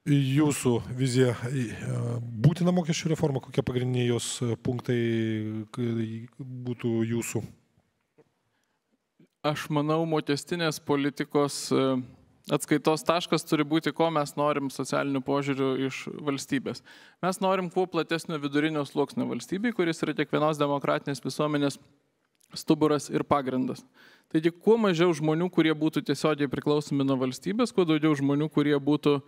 Jūsų vizija, būtina mokesčių reforma, kokie pagrindiniai jos punktai būtų jūsų? Aš manau, mokestinės politikos atskaitos taškas turi būti, ko mes norim socialinių požiūrių iš valstybės. Mes norim kuo platesnio vidurinio sluoksnio valstybei, kuris yra kiekvienos demokratinės visuomenės stuburas ir pagrindas. Taigi, kuo mažiau žmonių, kurie būtų tiesiogiai priklausomi nuo valstybės, kuo daugiau žmonių, kurie būtų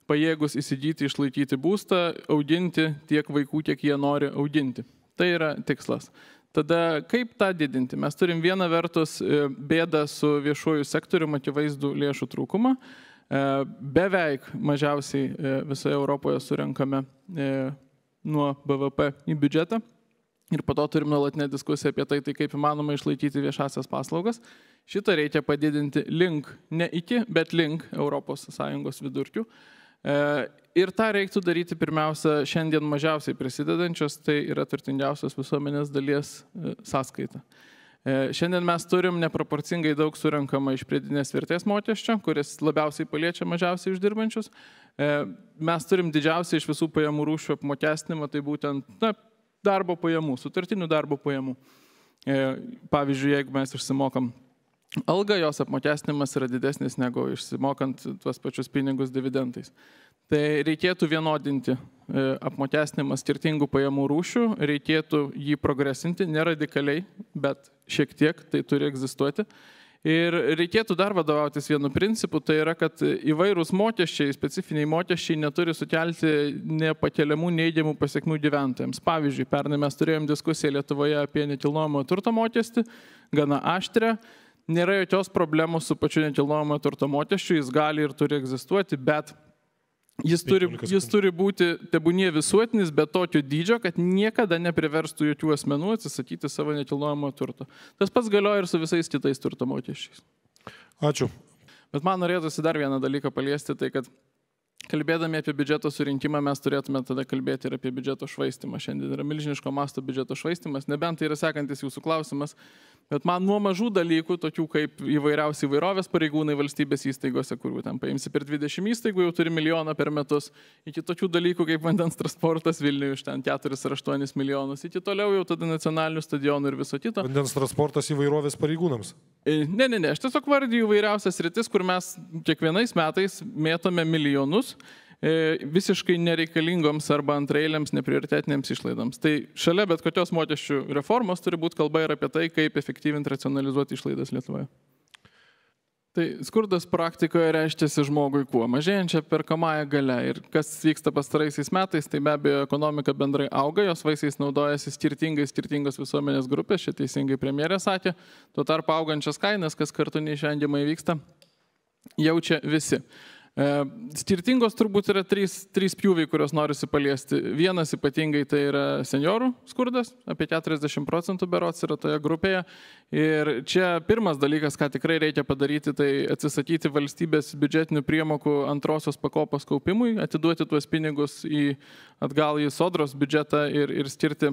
pajėgus įsigyti, išlaikyti būstą, auginti tiek vaikų, kiek jie nori auginti. Tai yra tikslas. Tada kaip tą didinti? Mes turim vieną vertus bėdą su viešuoju sektoriu, akivaizdų lėšų trūkumą. Beveik mažiausiai visoje Europoje surenkame nuo BVP į biudžetą. Ir po to turim nuolatinę diskusiją apie tai, kaip įmanoma išlaikyti viešasias paslaugas. Šitą reikia padidinti link, ne iki, bet link ES vidurkių. Ir tą reiktų daryti pirmiausia šiandien mažiausiai prisidedančios, tai yra turtingiausios visuomenės dalies sąskaita. Šiandien mes turim neproporcingai daug surenkama iš pridėtinės vertės mokesčio, kuris labiausiai paliečia mažiausiai uždirbančius. Mes turim didžiausią iš visų pajamų rūšių apmokestinimą, tai būtent darbo pajamų, sutartinių darbo pajamų. Pavyzdžiui, jeigu mes išsimokam algą, jos apmokestinimas yra didesnis negu išsimokant tuos pačius pinigus dividendais. Tai reikėtų vienodinti apmokestinimą skirtingų pajamų rūšių, reikėtų jį progresinti, neradikaliai, bet šiek tiek tai turi egzistuoti. Ir reikėtų dar vadovautis vienu principu, tai yra, kad įvairūs mokesčiai, specifiniai mokesčiai neturi sukelti nepakeliamų neigiamų pasiekmių gyventojams. Pavyzdžiui, pernai mes turėjom diskusiją Lietuvoje apie nekilnojamo turto mokestį, gana aštrią. Nėra jokios problemos su pačiu nekilnojamo turto mokesčiu, jis gali ir turi egzistuoti, bet jis turi būti tebūnie visuotinis, bet tokio dydžio, kad niekada nepriverstų jokių asmenų atsisakyti savo nekilnojamo turto. Tas pats galioja ir su visais kitais turto mokesčiais. Ačiū. Bet man norėtųsi dar vieną dalyką paliesti, tai kad kalbėdami apie biudžeto surinkimą, mes turėtume tada kalbėti ir apie biudžeto švaistimą. Šiandien yra milžiniško masto biudžeto švaistimas, nebent tai yra sekantis jūsų klausimas, bet man nuo mažų dalykų, tokių kaip įvairiausi įvairovės pareigūnai valstybės įstaigose, kur ten paimsi per 20 įstaigų, jau turi milijoną per metus, iki tokių dalykų kaip vandens transportas Vilniuje iš ten 4 ar 8 milijonus, iki toliau jau tada nacionalinių stadionų ir viso kito. Vandens transportas įvairovės pareigūnams? Ne, aš tiesiog vardiju įvairiausias rytis, kur mes kiekvienais metais mėtome milijonus visiškai nereikalingoms arba antraeiliams neprioritetinėms išlaidoms. Tai šalia bet kokios mokesčių reformos turi būti kalba ir apie tai, kaip efektyvinti racionalizuoti išlaidas Lietuvoje. Tai skurdas praktikoje reiškiasi žmogui kuo? Mažėjančia perkamąją galia. Ir kas vyksta pastaraisiais metais, tai be abejo ekonomika bendrai auga, jos vaisiais naudojasi skirtingos visuomenės grupės, čia teisingai premjerė sakė, tuo tarpu augančias kainas, kas kartu neišvengiamai vyksta, jaučia visi. Skirtingos turbūt yra trys pjūviai, kurios norisi paliesti. Vienas ypatingai tai yra seniorų skurdas, apie 40% berods yra toje grupėje. Ir čia pirmas dalykas, ką tikrai reikia padaryti, tai atsisakyti valstybės biudžetinių priemokų antrosios pakopos kaupimui, atiduoti tuos pinigus atgal į sodros biudžetą ir skirti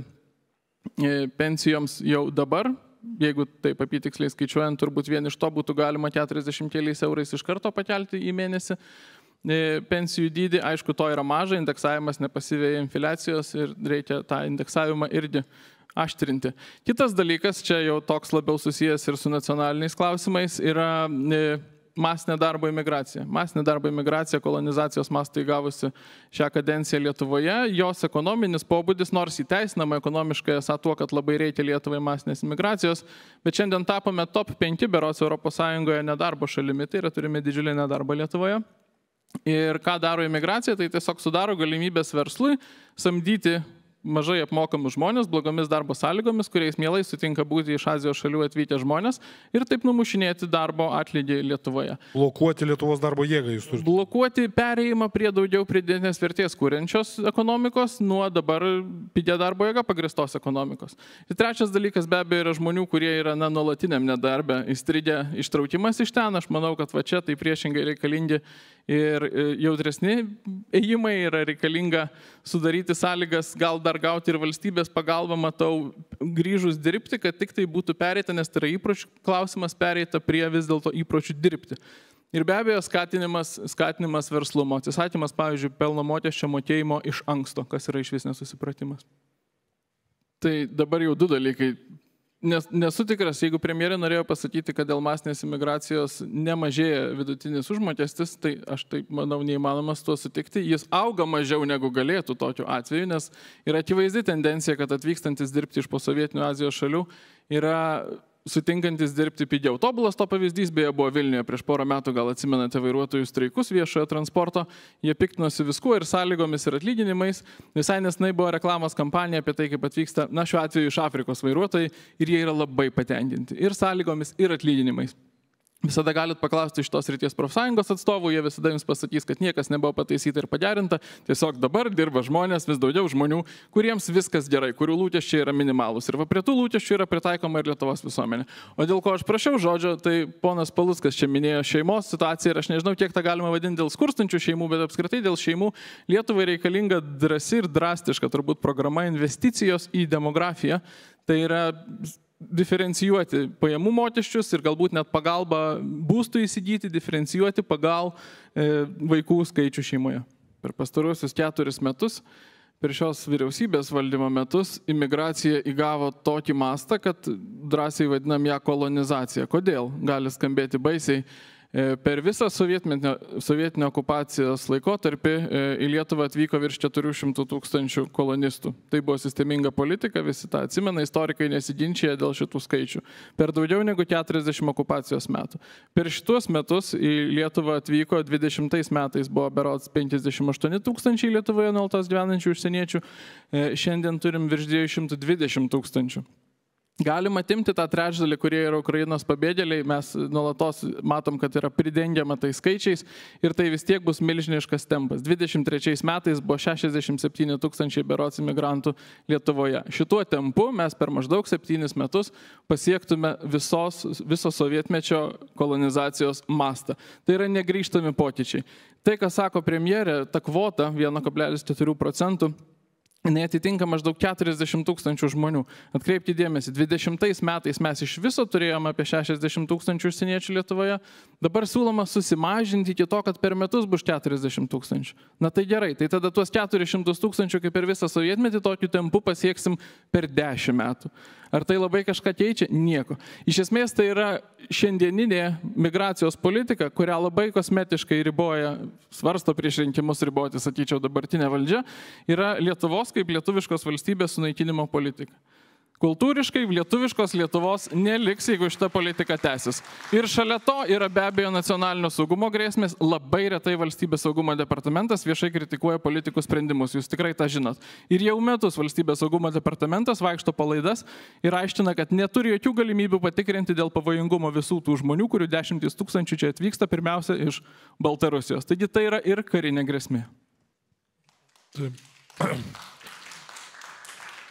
pensijoms jau dabar. Jeigu taip apytiksliai skaičiuojant, turbūt vien iš to būtų galima 40 eurais iš karto pakelti į mėnesį pensijų dydį. Aišku, to yra maža, indeksavimas nepasiveja infliacijos ir reikia tą indeksavimą irgi aštrinti. Kitas dalykas, čia jau toks labiau susijęs ir su nacionaliniais klausimais, yra masinė darbo imigracija. Masinė darbo imigracija, kolonizacijos mastai įgavusi šią kadenciją Lietuvoje. Jos ekonominis pobūdis, nors įteisinama ekonomiškai esą tuo, kad labai reikia Lietuvai masinės imigracijos, bet šiandien tapome top 5 berods ES nedarbo šalimi, tai yra turime didžiulį nedarbą Lietuvoje. Ir ką daro imigracija, tai tiesiog sudaro galimybės verslui samdyti mažai apmokamus žmonės, blogomis darbo sąlygomis, kuriais mielai sutinka būti iš Azijos šalių atvykę žmonės ir taip numušinėti darbo atlygį Lietuvoje. Blokuoti Lietuvos darbo jėgą jūs turite? Blokuoti perėjimą prie daugiau pridėtinės vertės kuriančios ekonomikos nuo dabar pigia darbo jėga pagrįstos ekonomikos. Ir trečias dalykas be abejo yra žmonių, kurie yra nuolatiniam nedarbe įstrigę ištraukimas iš ten. Aš manau, kad va čia tai priešingai reikalingi ir jautresni ėjimai, yra reikalinga sudaryti sąlygas, gal dar gauti ir valstybės pagalbą, matau, grįžus dirbti, kad tik tai būtų pereita, nes tai yra įpročių klausimas, pereita prie vis dėlto įpročių dirbti. Ir be abejo skatinimas verslumo, atsisakymas, pavyzdžiui, pelno mokesčio mokėjimo iš anksto, kas yra išvis nesusipratimas. Tai dabar jau du dalykai. Nesu tikras, jeigu premjerė norėjo pasakyti, kad dėl masinės imigracijos nemažėja vidutinis užmokestis, tai aš taip manau neįmanoma su tuo sutikti. Jis auga mažiau negu galėtų tokiu atveju, nes yra akivaizdi tendencija, kad atvykstantis dirbti iš posovietinių Azijos šalių yra sutinkantis dirbti pigiau. Tobulas to pavyzdys beje buvo Vilniuje prieš porą metų, gal atsimenate vairuotojų streikus viešojo transporto, jie piktinosi viskuo ir sąlygomis ir atlyginimais. Visai nesnai buvo reklamos kampanija apie tai, kaip atvyksta, šiuo atveju iš Afrikos vairuotojai ir jie yra labai patenkinti ir sąlygomis, ir atlyginimais. Visada galit paklausti iš tos ryties profsąjungos atstovų, jie visada jums pasakys, kad niekas nebuvo pataisyta ir pagerinta, tiesiog dabar dirba žmonės, vis daugiau žmonių, kuriems viskas gerai, kurių lūkesčiai yra minimalūs. Ir prie tų lūkesčių yra pritaikoma ir Lietuvos visuomenė. O dėl ko aš prašiau žodžio, tai ponas Paluckas čia minėjo šeimos situaciją ir aš nežinau, kiek tą galima vadinti dėl skurstančių šeimų, bet apskritai dėl šeimų Lietuvai reikalinga drąsi ir drastiška turbūt programa investicijos į demografiją. Tai yra diferencijuoti pajamų mokesčius ir galbūt net pagalbą būstų įsigyti, diferencijuoti pagal vaikų skaičių šeimoje. Per pastaruosius 4 metus, per šios vyriausybės valdymo metus, imigracija įgavo tokį mastą, kad drąsiai vadinam ją kolonizacija. Kodėl? Gali skambėti baisiai. Per visą sovietinio okupacijos laikotarpį į Lietuvą atvyko virš 400 000 kolonistų. Tai buvo sisteminga politika, visi tą atsimena, istorikai nesiginčia dėl šitų skaičių. Per daugiau negu 40 okupacijos metų. Per šitus metus į Lietuvą atvyko 20 metais buvo berods 58 000 Lietuvoje nuolatos gyvenančių užsieniečių, šiandien turim virš 220 000. Galim atimti tą trečdalį, kurie yra Ukrainos pabėgėliai, mes nuolatos matom, kad yra pridengiama tai skaičiais ir tai vis tiek bus milžiniškas tempas. 23 metais buvo 67 000 berods imigrantų Lietuvoje. Šituo tempu mes per maždaug 7 metus pasiektume viso sovietmečio kolonizacijos mastą. Tai yra negrįžtami pokyčiai. Tai, ką sako premjerė, ta kvota 1,4%, jinai atitinka maždaug 40 000 žmonių. Atkreipkite dėmesį, 20 metais mes iš viso turėjome apie 60 000 užsieniečių Lietuvoje, dabar siūloma susimažinti iki to, kad per metus bus 40 000. Na tai gerai, tai tada tuos 400 000 kaip per visą sovietmetį tokiu tempu pasieksim per 10 metų. Ar tai labai kažką keičia? Nieko. Iš esmės tai yra šiandieninė migracijos politika, kurią labai kosmetiškai riboja, svarsto prieš rinkimus riboti, sakyčiau, dabartinė valdžia, yra Lietuvos kaip lietuviškos valstybės sunaikinimo politika. Kultūriškai lietuviškos Lietuvos neliks, jeigu šita politika tęsis. Ir šalia to yra be abejo nacionalinio saugumo grėsmės. Labai retai Valstybės saugumo departamentas viešai kritikuoja politikų sprendimus. Jūs tikrai tą žinot. Ir jau metus Valstybės saugumo departamentas vaikšto po laidas ir aiškina, kad neturi jokių galimybių patikrinti dėl pavojingumo visų tų žmonių, kurių 10 000 čia atvyksta pirmiausia iš Baltarusijos. Taigi tai yra ir karinė grėsmė.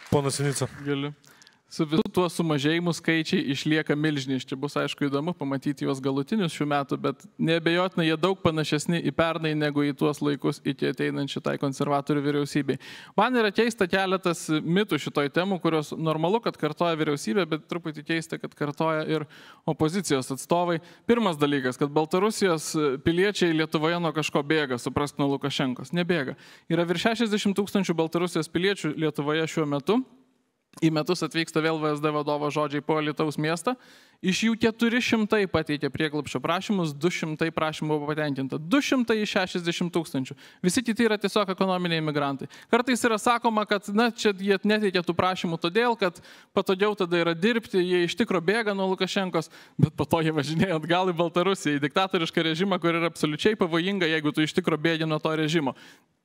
Ponas Sinica. Galiu. Su visų tuo sumažėjimų skaičiai išlieka milžiniški. Bus aišku įdomu pamatyti juos galutinius šių metų, bet neabejotinai jie daug panašesni į pernai negu į tuos laikus iki ateinančių tai konservatorių vyriausybei. Man yra keista keletas mitų šitoj temų, kurios normalu, kad kartoja vyriausybė, bet truputį keista, kad kartoja ir opozicijos atstovai. Pirmas dalykas, kad Baltarusijos piliečiai Lietuvoje nuo kažko bėga, suprask nuo Lukašenkos. Nebėga. Yra virš 60 000 Baltarusijos piliečių Lietuvoje šiuo metu. Į metus atvyksta vėl VSD vadovo žodžiai po Alytaus miestą. Iš jų 400 pateikė prieglobsčio prašymus, 200 prašymų buvo patenkinta. 200 iš 60 000. Visi kiti yra tiesiog ekonominiai imigrantai. Kartais yra sakoma, kad čia jie neteikia tų prašymų todėl, kad patogiau tada yra dirbti, jie iš tikro bėga nuo Lukašenkos, bet po to jie važinėja atgal į Baltarusiją, į diktatorišką režimą, kur yra absoliučiai pavojinga, jeigu tu iš tikro bėgi nuo to režimo.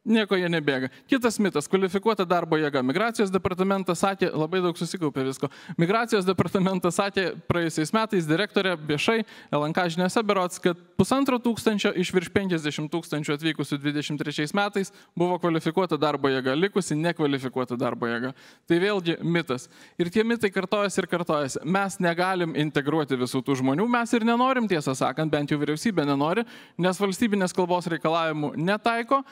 Nieko jie nebėga. Kitas mitas - kvalifikuota darbo jėga. Migracijos departamentas sakė, labai daug susikaupė visko. Migracijos departamentas sakė praėjusiais metais direktorė viešai LNK žiniose berods, kad 1500 iš virš 50 000 atvykusių 23 metais buvo kvalifikuota darbo jėga, likusi nekvalifikuota darbo jėga. Tai vėlgi mitas. Ir tie mitai kartojasi ir kartojasi. Mes negalim integruoti visų tų žmonių, mes ir nenorim, tiesą sakant, bent jau vyriausybė nenori, nes valstybinės kalbos reikalavimų netaiko.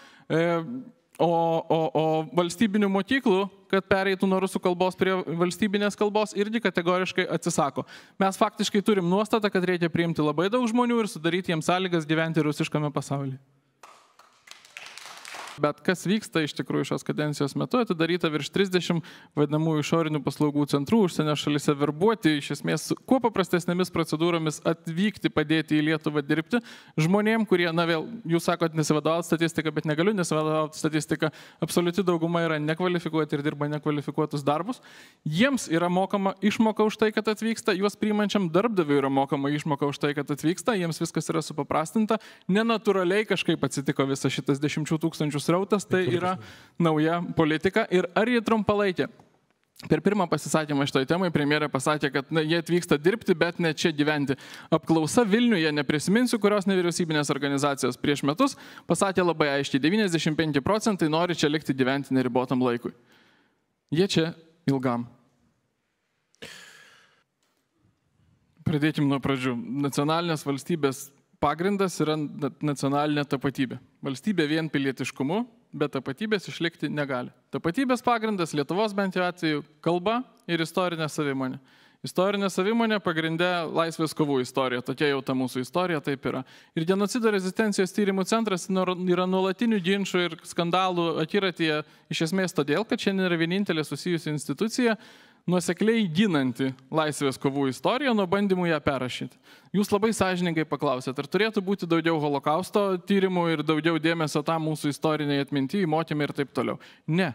O valstybinių mokyklų kad pereitų nuo rusų kalbos prie valstybinės kalbos, irgi kategoriškai atsisako. Mes faktiškai turim nuostatą, kad reikia priimti labai daug žmonių ir sudaryti jiems sąlygas gyventi rusiškame pasaulyje. Bet kas vyksta iš tikrųjų šios kadencijos metu, atidaryta virš 30 vadinamų išorinių paslaugų centrų užsienio šalyse, verbuoti iš esmės kuo paprastesnėmis procedūromis atvykti, padėti į Lietuvą dirbti žmonėm, kurie, na vėl, jūs sakot, nesivadovauti statistiką, bet negaliu nesivadovauti statistiką, absoliuti dauguma yra nekvalifikuoti ir dirba nekvalifikuotus darbus. Jiems yra mokama išmoka už tai, kad atvyksta, juos priimančiam darbdaviui yra mokama išmoka už tai, kad atvyksta, jiems viskas yra supaprastinta, nenatūraliai kažkaip atsitiko visas šitas 10 000 srautas, tai yra nauja politika ir ar jie trumpalaikė. Per pirmą pasisakymą šitoj temai premjerė pasakė, kad jie atvyksta dirbti, bet ne čia gyventi. Apklausa Vilniuje, neprisiminsiu, kurios nevyriausybinės organizacijos prieš metus, pasakė labai aiškiai, 95% nori čia likti gyventi neribotam laikui. Jie čia ilgam. Pradėkim nuo pradžių. Nacionalinės valstybės pagrindas yra nacionalinė tapatybė. Valstybė vien pilietiškumu, bet tapatybės išlikti negali. Tapatybės pagrindas Lietuvos bent jau atveju kalba ir istorinė savimonė. Istorinė savimonė pagrindė laisvės kovų istorija, tokia jau ta mūsų istorija, taip yra. Ir genocido rezistencijos tyrimų centras yra nuolatinių ginčų ir skandalų akiratyje iš esmės todėl, kad šiandien yra vienintelė susijusi institucija, nuosekliai ginanti laisvės kovų istoriją nuo bandymų ją perrašyti. Jūs labai sąžiningai paklausėt, ar turėtų būti daugiau holokausto tyrimų ir daugiau dėmesio tam mūsų istoriniai atminti, mokymai ir taip toliau. Ne.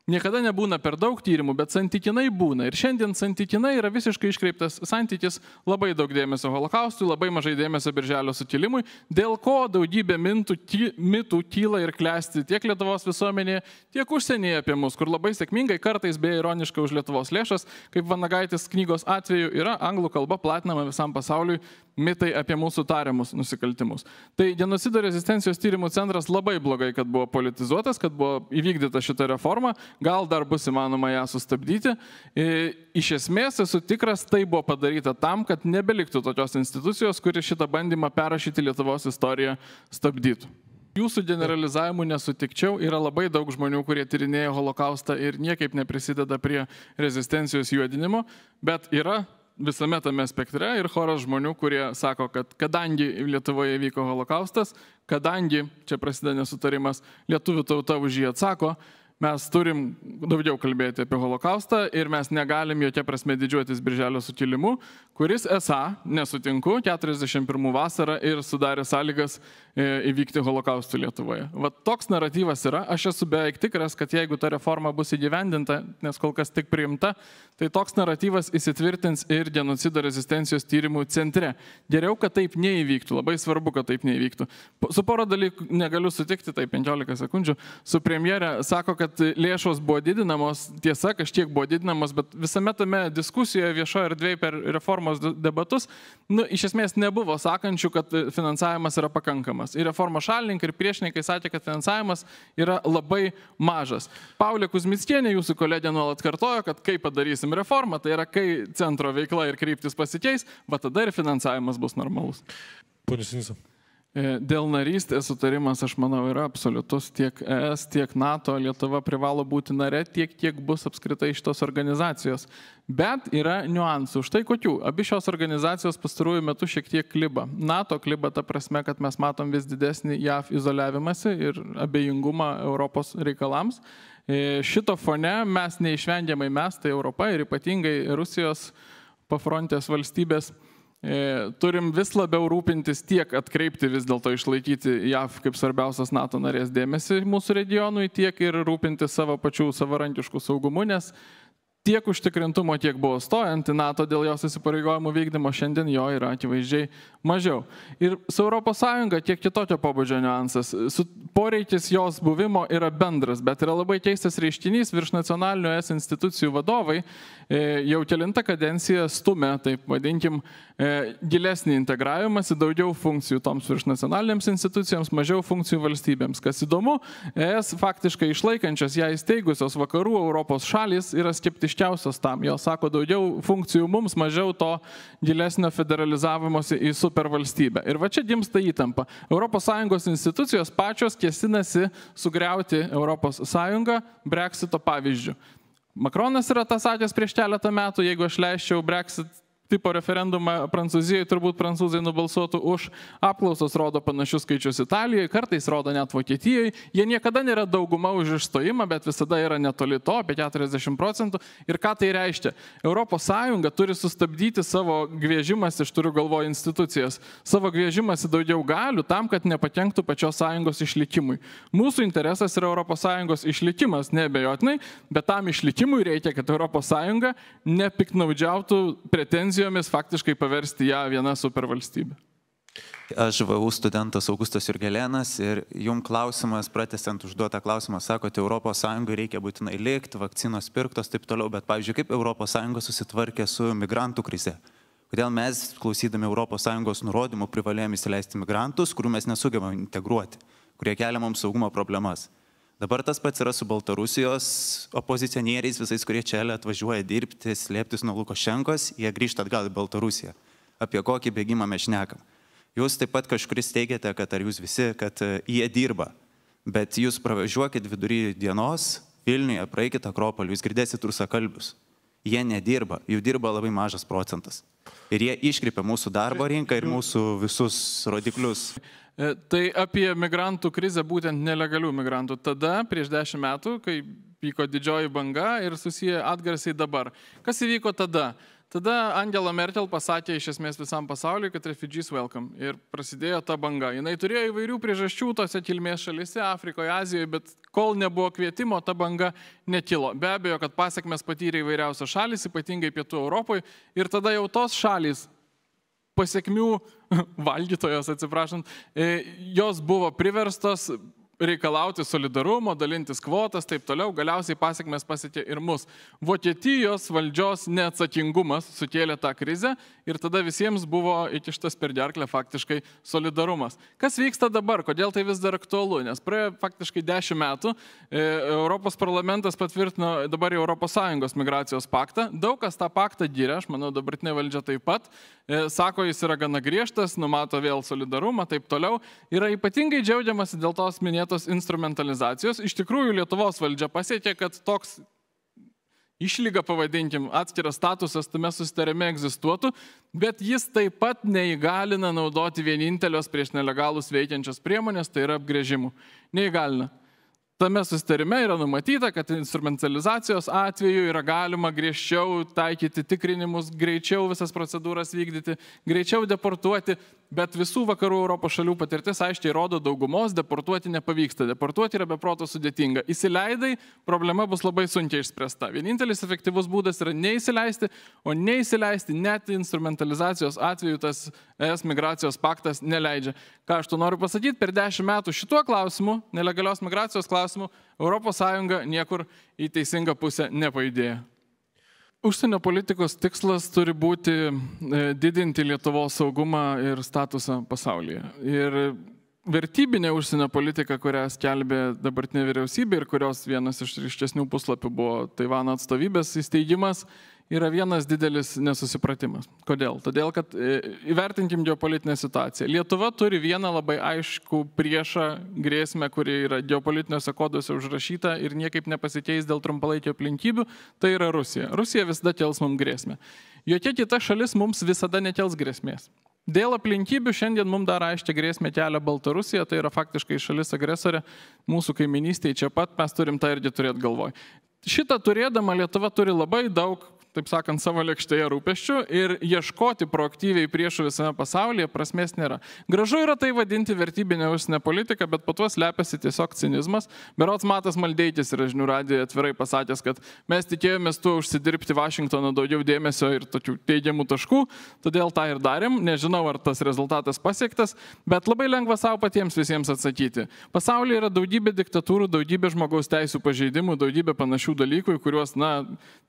Niekada nebūna per daug tyrimų, bet santykinai būna. Ir šiandien santykinai yra visiškai iškreiptas santykis, labai daug dėmesio holokaustui, labai mažai dėmesio Birželio sukilimui, dėl ko daugybė mitų kyla ir klesti tiek Lietuvos visuomenėje, tiek užsienyje apie mus, kur labai sėkmingai, kartais beje ironiškai už Lietuvos lėšas, kaip Vanagaitis knygos atveju yra anglų kalba platinama visam pasauliui mitai apie mūsų tariamus nusikaltimus. Tai genocido rezistencijos tyrimų centras labai blogai, kad buvo politizuotas, kad buvo įvykdyta šita reforma, gal dar bus įmanoma ją sustabdyti. Iš esmės esu tikras, tai buvo padaryta tam, kad nebeliktų tokios institucijos, kuri šitą bandymą perrašyti Lietuvos istoriją stabdytų. Jūsų generalizavimu nesutikčiau, yra labai daug žmonių, kurie tyrinėja holokaustą ir niekaip neprisideda prie rezistencijos juodinimo, bet yra visame tame spektre ir choras žmonių, kurie sako, kad kadangi Lietuvoje vyko holokaustas, kadangi, čia prasideda nesutarimas, lietuvių tauta už jį atsako, mes turim daugiau kalbėti apie holokaustą ir mes negalim jokia prasme didžiuotis Birželio sukilimu, kuris esą, nesutinku, 41 vasarą ir sudarė sąlygas įvykti holokaustų Lietuvoje. Vat toks naratyvas yra, aš esu beveik tikras, kad jeigu ta reforma bus įgyvendinta, nes kol kas tik priimta, tai toks naratyvas įsitvirtins ir genocido rezistencijos tyrimų centre. Geriau, kad taip neįvyktų, labai svarbu, kad taip neįvyktų. Su pora dalykų negaliu sutikti, tai 15 sekundžių, su premjerė sako, kad lėšos buvo didinamos, tiesa, kažkiek buvo didinamos, bet visame tame diskusijoje viešoje erdvėje per reformos debatus, iš esmės nebuvo sakančių, kad finansavimas yra pakankamas. Ir reformos šalininkai ir priešininkai sakė, kad finansavimas yra labai mažas. Paulė Kuzmickienė, jūsų kolegė, nuolat kartojo, kad kai padarysim reformą, tai yra kai centro veikla ir kryptis pasikeis, va tada ir finansavimas bus normalus. Pone Sinica. Dėl narystės sutarimas, aš manau, yra absoliutus tiek ES, tiek NATO. Lietuva privalo būti nare tiek, kiek bus apskritai šitos organizacijos. Bet yra niuansų. Štai kokių. Abi šios organizacijos pastarųjų metų šiek tiek kliba. NATO kliba ta prasme, kad mes matom vis didesnį JAV izoliavimąsi ir abejingumą Europos reikalams. Šito fone mes neišvengiamai tai Europa ir ypatingai Rusijos pafrontės valstybės turim vis labiau rūpintis tiek atkreipti vis dėlto išlaikyti JAV kaip svarbiausias NATO narės dėmesį mūsų regionui, tiek ir rūpintis savo pačių savarankiškų saugumu, nes tiek užtikrintumo, tiek buvo stojant į NATO dėl jos įsipareigojimų vykdymo, šiandien jo yra akivaizdžiai mažiau. Ir su ES kiek kitokio pobūdžio niuansas. Poreikis jos buvimo yra bendras, bet yra labai keistas reiškinys, virš nacionalinių ES institucijų vadovai jau kelintą kadenciją stumia, taip vadinkim, gilesnį integravimąsi, daugiau funkcijų toms virš nacionalinėms institucijoms, mažiau funkcijų valstybėms. Kas įdomu, ES faktiškai išlaikančios ją įsteigusios vakarų Europos šalys yra skeptiškiausios ryškiausios tam. Jos sako, daugiau funkcijų mums, mažiau to gilesnio federalizavimosi į supervalstybę. Ir va čia gimsta įtampa. ES institucijos pačios kėsinasi sugriauti ES Brexito pavyzdžių. Makronas yra tas sakęs prieš keletą metų, jeigu aš leisčiau Brexit tipo referendumą Prancūzijoje, turbūt prancūzai nubalsuotų už. Apklausos rodo panašius skaičius Italijoje, kartais rodo net Vokietijoje. Jie niekada nėra dauguma už išstojimą, bet visada yra netoli to, apie 40%. Ir ką tai reiškia? ES turi sustabdyti savo griežimas, aš turiu galvoje institucijas, savo griežimas į daugiau galių tam, kad nepakenktų pačios sąjungos išlikimui. Mūsų interesas yra ES išlikimas, neabejotinai, bet tam išlikimui reikia, kad ES nepiknaudžiautų pretenzijomis faktiškai paversti ją vieną supervalstybę. Aš VU studentas Augustas Jurgelėnas ir jums klausimas, pratęsiant užduotą klausimą, sakote, ES reikia būtinai likti, vakcinos pirktos, taip toliau, bet pavyzdžiui, kaip ES susitvarkė su migrantų krize? Kodėl mes, klausydami ES nurodymų, privalėjome įsileisti migrantus, kurių mes nesugebame integruoti, kurie kelia mums saugumo problemas? Dabar tas pats yra su Baltarusijos opozicionieriais, visais, kurie čia atvažiuoja dirbti, slėptis nuo Lukašenkos, jie grįžta atgal į Baltarusiją. Apie kokį bėgimą mes šnekam? Jūs taip pat kažkuris teigiate, kad ar jūs visi, kad jie dirba, bet jūs pravažiuokit vidury dienos, Vilniuje, praeikit Akropolį, jūs girdėsit rusakalbius. Jie nedirba, jų dirba labai mažas procentas. Ir jie iškreipia mūsų darbo rinką ir mūsų visus rodiklius. Tai apie migrantų krizę, būtent nelegalių migrantų. Tada, prieš 10 metų, kai vyko didžioji banga ir susiję atgarsiai dabar. Kas įvyko tada? Tada Angela Merkel pasakė iš esmės visam pasauliu, kad refugees welcome. Ir prasidėjo ta banga. Jinai turėjo įvairių priežasčių tose kilmės šalyse, Afrikoje, Azijoje, bet kol nebuvo kvietimo, ta banga nekilo. Be abejo, kad pasiekmes patyrė įvairiausios šalys, ypatingai Pietų Europoje. Ir tada jau tos šalys, pasiekmių valgytojos, atsiprašant, jos buvo priverstos reikalauti solidarumo, dalintis kvotas, taip toliau, galiausiai pasiekmes pasiekė ir mus. Vokietijos valdžios neatsakingumas sukėlė tą krizę ir tada visiems buvo įkištas per gerklę faktiškai solidarumas. Kas vyksta dabar? Kodėl tai vis dar aktualu? Nes praėjo faktiškai 10 metų, Europos parlamentas patvirtino dabar ES migracijos paktą. Daug kas tą paktą gyrė, aš manau, dabartinė valdžia taip pat. Sako, jis yra gana griežtas, numato vėl solidarumą, taip toliau. Yra ypatingai džiaugiamasi dėl tos minėtos instrumentalizacijos. Iš tikrųjų, Lietuvos valdžia pasiekė, kad toks išlyga, pavadinkim, atskiras statusas tame susitarime egzistuotų, bet jis taip pat neįgalina naudoti vienintelios prieš nelegalus veikiančios priemonės, tai yra apgręžimų. Neįgalina. Tame susitarime yra numatyta, kad instrumentalizacijos atveju yra galima griežčiau taikyti tikrinimus, greičiau visas procedūras vykdyti, greičiau deportuoti, bet visų vakarų Europos šalių patirtis aiškiai rodo, daugumos deportuoti nepavyksta. Deportuoti yra be proto sudėtinga. Įsileidai, problema bus labai sunkiai išspręsta. Vienintelis efektyvus būdas yra neįsileisti, o neįsileisti net instrumentalizacijos atveju tas ES migracijos paktas neleidžia. Ką aš tu noriu pasakyti, per 10 metų šituo klausimu, nelegalios migracijos klausimu, ES niekur į teisingą pusę nepajudėjo. Užsienio politikos tikslas turi būti didinti Lietuvos saugumą ir statusą pasaulyje. Ir vertybinė užsienio politika, kurią skelbė dabartinė vyriausybė ir kurios vienas iš ryškesnių puslapių buvo Taivano atstovybės įsteigimas, yra vienas didelis nesusipratimas. Kodėl? Todėl, kad įvertinkim geopolitinę situaciją. Lietuva turi vieną labai aiškų priešą, grėsmę, kuri yra geopolitiniuose koduose užrašyta ir niekaip nepasikeis dėl trumpalaikio aplinkybių, tai yra Rusija. Rusija visada kels mums grėsmę. Jokia kita šalis mums visada nekels grėsmės. Dėl aplinkybių šiandien mums dar aiškiai grėsmę kelia Baltarusija, tai yra faktiškai šalis agresorė, mūsų kaiminystėje čia pat, mes turim tą irgi turėti galvoj. Šitą turėdama Lietuva turi labai daug, taip sakant, savo lėkštėje rūpesčių ir ieškoti proaktyviai priešų visame pasaulyje prasmės nėra. Gražu yra tai vadinti vertybinę užsienio politiką, bet po to slepiasi tiesiog cinizmas. Berods Matas Maldeikis yra Žinių radijoje atvirai pasakęs, kad mes tikėjomės tuo užsidirbti Vašingtono daugiau dėmesio ir tokių teigiamų taškų, todėl tą ir darėm. Nežinau, ar tas rezultatas pasiektas, bet labai lengva savo patiems visiems atsakyti. Pasaulyje yra daugybė diktatūrų, daugybė žmogaus teisų pažeidimų, daugybė panašių dalykų, kuriuos,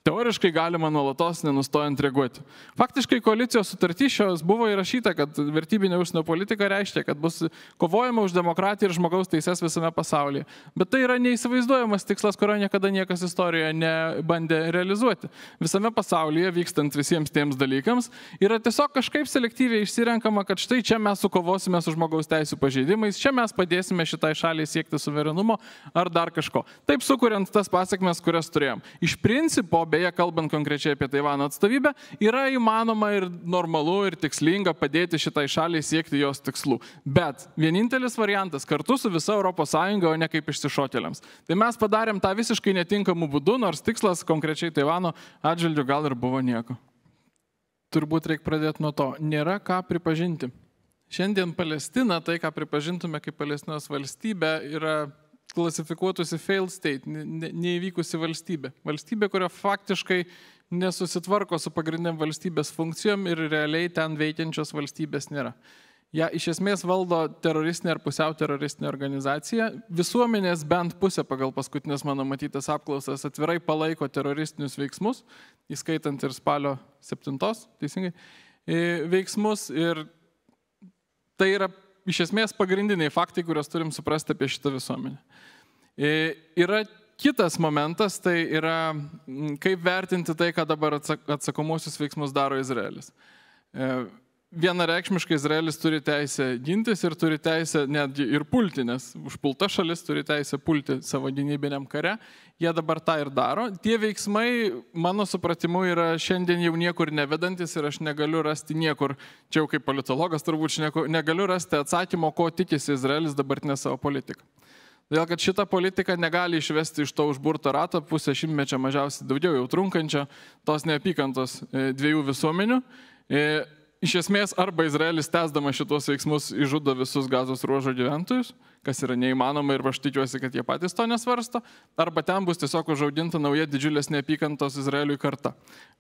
teoriškai galima nuolatos nenustojant reaguoti. Faktiškai koalicijos sutarty šios buvo įrašyta, kad vertybinė užsienio politika reiškia, kad bus kovojama už demokratiją ir žmogaus teises visame pasaulyje. Bet tai yra neįsivaizduojamas tikslas, kurio niekada niekas istorijoje nebandė realizuoti. Visame pasaulyje, vykstant visiems tiems dalykams, yra tiesiog kažkaip selektyviai išsirenkama, kad štai čia mes sukovosime su žmogaus teisų pažeidimais, čia mes padėsime šitai šaliai siekti suverenumo ar dar kažko. Taip sukuriant tas pasiekmes, kurias turėjom. Iš principo, beje, kalbant konkrečiai apie Taivano atstovybę, yra įmanoma ir normalu ir tikslinga padėti šitai šaliai siekti jos tikslų. Bet vienintelis variantas kartu su visa Europos Sąjunga, o ne kaip išsišokėliams. Tai mes padarėm tą visiškai netinkamų būdų, nors tikslas konkrečiai Taivano atžvilgiu gal ir buvo nieko. Turbūt reikia pradėti nuo to. Nėra ką pripažinti. Šiandien Palestina, tai ką pripažintume kaip Palestinos valstybė, yra klasifikuotųsi failed state, neįvykusi valstybė. Valstybė, kurio faktiškai nesusitvarko su pagrindiniam valstybės funkcijom ir realiai ten veikiančios valstybės nėra. Ja iš esmės valdo teroristinė ar pusiau teroristinė organizacija. Visuomenės bent pusė pagal paskutinės mano matytas apklausas atvirai palaiko teroristinius veiksmus, įskaitant ir spalio 7, teisingai, veiksmus. Ir tai yra iš esmės pagrindiniai faktai, kuriuos turim suprasti apie šitą visuomenę. Yra kitas momentas, tai yra kaip vertinti tai, ką dabar atsakomosius veiksmus daro Izraelis. Vienareikšmiškai Izraelis turi teisę gintis ir turi teisę netgi ir pulti, nes užpulta šalis turi teisę pulti savo gynybiniam kare. Jie dabar tą ir daro. Tie veiksmai, mano supratimu, yra šiandien jau niekur nevedantis ir aš negaliu rasti niekur, čia jau kaip politologas turbūt negaliu rasti atsakymo, ko tikisi Izraelis dabartinę savo politiką. Todėl, kad šitą politiką negali išvesti iš to užburto rato, pusę šimtmečio mažiausiai daugiau jau trunkančio, tos neapykantos dviejų visuomenių. Iš esmės, arba Izraelis tęsdama šitos veiksmus išžudo visus Gazos ruožo gyventojus, kas yra neįmanoma ir aš tikiuosi, kad jie patys to nesvarsto, arba ten bus tiesiog užaudinta nauja didžiulės neapykantos Izraeliui karta.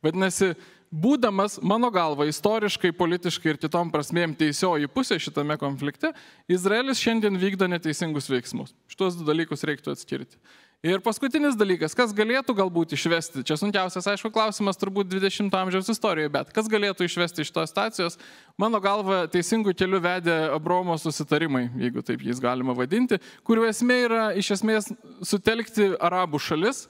Vadinasi, būdamas, mano galva, istoriškai, politiškai ir kitom prasmėm teisioji pusė šitame konflikte, Izraelis šiandien vykdo neteisingus veiksmus. Šitos du dalykus reiktų atskirti. Ir paskutinis dalykas, kas galėtų galbūt išvesti, čia sunkiausias, aišku, klausimas turbūt 20-ojo amžiaus istorijoje, bet kas galėtų išvesti iš tos situacijos, mano galva, teisingų kelių vedė Abraomo susitarimai, jeigu taip jais galima vadinti, kurių esmė yra iš esmės sutelkti arabų šalis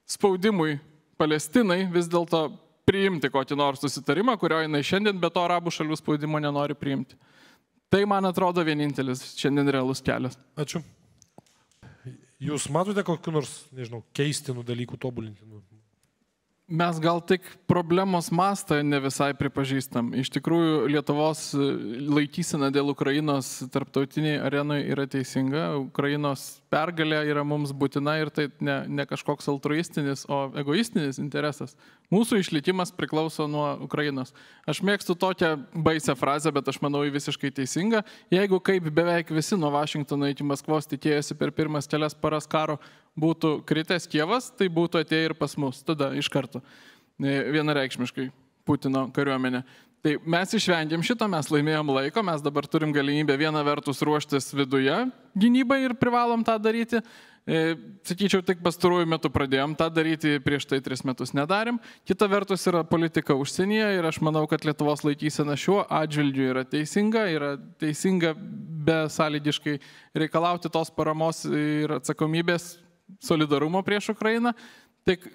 spaudimui Palestinai vis dėlto priimti kokį nors susitarimą, kurio jinai šiandien be to arabų šalių spaudimo nenori priimti. Tai, man atrodo, vienintelis šiandien realus kelias. Ačiū. Jūs matote kokių nors, nežinau, keistinų dalykų tobulintinų? Mes gal tik problemos mastą ne visai pripažįstam. Iš tikrųjų, Lietuvos laikysena dėl Ukrainos tarptautiniai arenai yra teisinga. Ukrainos pergalė yra mums būtina ir tai ne kažkoks altruistinis, o egoistinis interesas. Mūsų išlikimas priklauso nuo Ukrainos. Aš mėgstu tokią baisią frazę, bet aš manau, ji visiškai teisinga. Jeigu kaip beveik visi nuo Vašingtono iki Maskvos tikėjosi per pirmas kelias paras karo būtų kritęs Kievas, tai būtų atėję ir pas mus, tada iš karto, vienareikšmiškai Putino kariuomenė. Tai mes išvengėm šito, mes laimėjom laiko, mes dabar turim galimybę vieną vertus ruoštis viduje gynybai ir privalom tą daryti. Sakyčiau, tik pastaruoju metu pradėjom tą daryti, prieš tai 3 metus nedarėm. Kita vertus yra politika užsienyje ir aš manau, kad Lietuvos laikysena šiuo atžvilgiu yra teisinga besąlygiškai reikalauti tos paramos ir atsakomybės solidarumo prieš Ukrainą. Tik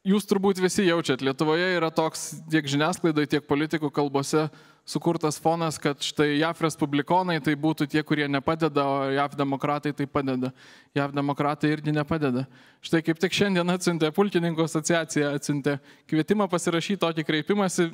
jūs turbūt visi jaučiat, Lietuvoje yra toks tiek žiniasklaidai, tiek politikų kalbose sukurtas fonas, kad štai JAV respublikonai tai būtų tie, kurie nepadeda, o JAV demokratai tai padeda. JAV demokratai irgi nepadeda. Štai kaip tik šiandien atsiuntė Pulkininkų asociacija, atsiuntė kvietimą pasirašyti tokį kreipimąsi,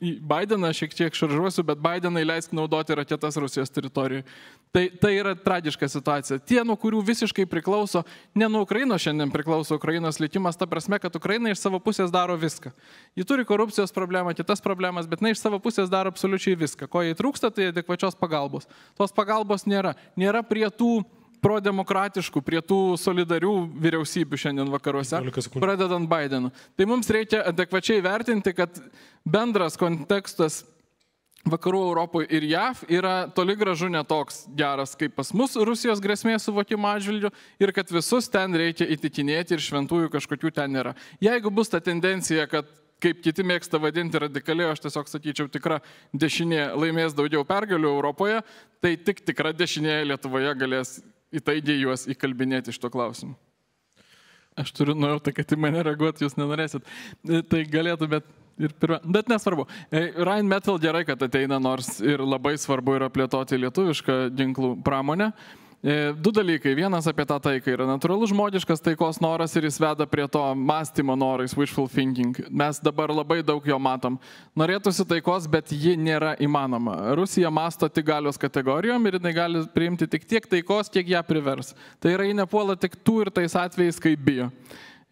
į Bideną šiek tiek šaržuosiu, bet Bidenai leisk naudoti raketas Rusijos teritorijoje. Tai yra tragiška situacija. Tie, nuo kurių visiškai priklauso, ne nuo Ukrainos šiandien priklauso Ukrainos likimas, ta prasme, kad Ukraina iš savo pusės daro viską. Ji turi korupcijos problemą, kitas problemas, bet iš savo pusės daro absoliučiai viską. Ko jai trūksta, tai adekvačios pagalbos. Tos pagalbos nėra. Nėra prie tų prodemokratiškų, prie tų solidarių vyriausybių šiandien vakaruose, pradedant Bidenu. Tai mums reikia adekvačiai vertinti, kad bendras kontekstas Vakarų Europoje ir JAV yra toli gražu netoks geras kaip pas mus Rusijos grėsmės suvokimo atžvilgiu ir kad visus ten reikia įtikinėti ir šventųjų kažkokių ten nėra. Jeigu bus ta tendencija, kad kaip kiti mėgsta vadinti radikaliai, aš tiesiog sakyčiau, tikra dešinė laimės daugiau pergalių Europoje, tai tik tikra dešinė Lietuvoje galės įtaigiai juos įkalbinėti iš to klausimu. Aš turiu nuojautą, kad į mane reaguoti jūs nenorėsit. Tai galėtų, bet nesvarbu. Rheinmetall gerai, kad ateina, nors ir labai svarbu yra plėtoti lietuvišką ginklų pramonę. Du dalykai. Vienas apie tą taiką yra natūralus žmogiškas taikos noras ir jis veda prie to mąstymo norais, wishful thinking. Mes dabar labai daug jo matom. Norėtųsi taikos, bet ji nėra įmanoma. Rusija mąsto tik galios kategorijom ir jinai gali priimti tik tiek taikos, kiek ją privers. Tai yra, ji nepuola tik tų ir tais atvejais, kai bijo.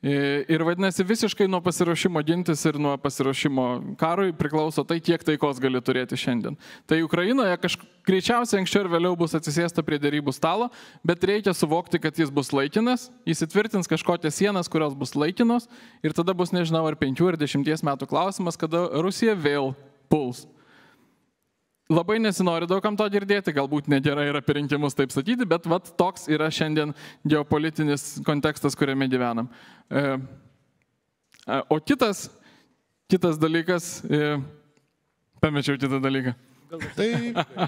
Ir vadinasi, visiškai nuo pasiruošimo gintis ir nuo pasiruošimo karui priklauso tai, kiek taikos gali turėti šiandien. Tai Ukrainoje greičiausiai anksčiau ir vėliau bus atsisėsta prie dėrybų stalo, bet reikia suvokti, kad jis bus laikinas, įsitvirtins kažkokias sienas, kurios bus laikinos ir tada bus, nežinau, ar 5 ar 10 metų klausimas, kada Rusija vėl puls. Labai nesinori daugam to girdėti, galbūt negerai yra apie rinkimus taip sakyti, bet vat toks yra šiandien geopolitinis kontekstas, kuriame gyvenam. O kitas dalykas, pamečiau kitą dalyką. Tai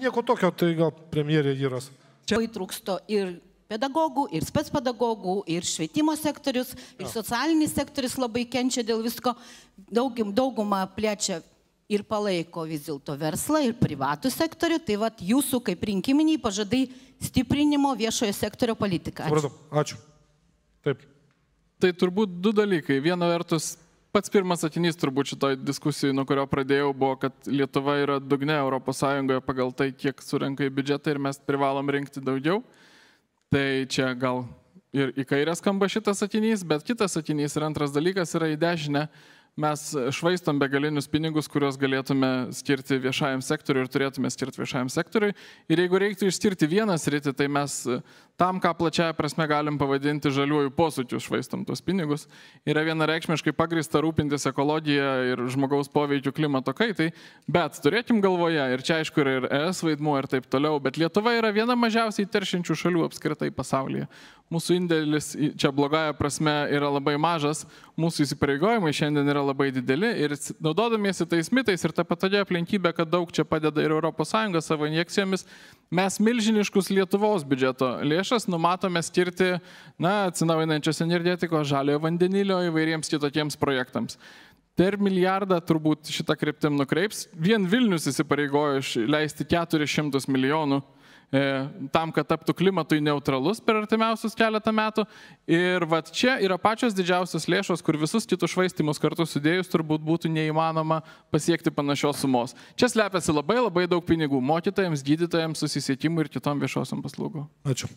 nieko tokio, tai gal premjerė Jiras. Čia trūksto ir pedagogų, ir specpedagogų, ir švietimo sektorius, ir socialinis sektorius labai kenčia dėl visko. Daugumą plečia ir palaiko vis dėlto verslą ir privatų sektorių, tai vat jūsų kaip rinkiminiai pažadai stiprinimo viešojo sektorio politiką. Ačiū. Taip. Tai turbūt du dalykai. Viena vertus, pats pirmas sakinys turbūt šitoj diskusijai, nuo kurio pradėjau, buvo, kad Lietuva yra dugne Europos Sąjungoje pagal tai, kiek surenka į biudžetą ir mes privalom rinkti daugiau. Tai čia gal ir į kairę skamba šitas sakinys, bet kitas sakinys ir antras dalykas yra į dešinę. Mes švaistom begalinius pinigus, kuriuos galėtume skirti viešajam sektoriui ir turėtume skirti viešajam sektoriui. Ir jeigu reiktų išskirti vieną sritį, tai mes tam, ką plačiaja prasme galim pavadinti žaliuoju posūkiu, švaistom tuos pinigus. Yra vienareikšmiškai pagrįsta rūpintis ekologiją ir žmogaus poveikiu klimato kaitai, bet turėkim galvoje, ir čia aišku yra ir ES vaidmuo ir taip toliau, bet Lietuva yra viena mažiausiai teršiančių šalių apskritai pasaulyje. Mūsų indėlis čia blogąja prasme yra labai mažas, mūsų įsipareigojimai šiandien yra labai dideli ir naudodamiesi tais mitais ir tą patogią aplinkybę, kad daug čia padeda ir ES savo injekcijomis, mes milžiniškus Lietuvos biudžeto lėšas numatome skirti atsinaujinančios energetikos, žaliojo vandenilio įvairiems kitokiems projektams. Per milijardą turbūt šitą kryptim nukreips. Vien Vilnius įsipareigojo leisti 400 milijonų tam, kad taptų klimatui neutralus per artimiausius keletą metų. Ir vat čia yra pačios didžiausios lėšos, kur visus kitus švaistymus kartu sudėjus turbūt būtų neįmanoma pasiekti panašios sumos. Čia slepiasi labai daug pinigų mokytojams, gydytojams, susisiekimui ir kitom viešosiom paslaugom. Ačiū.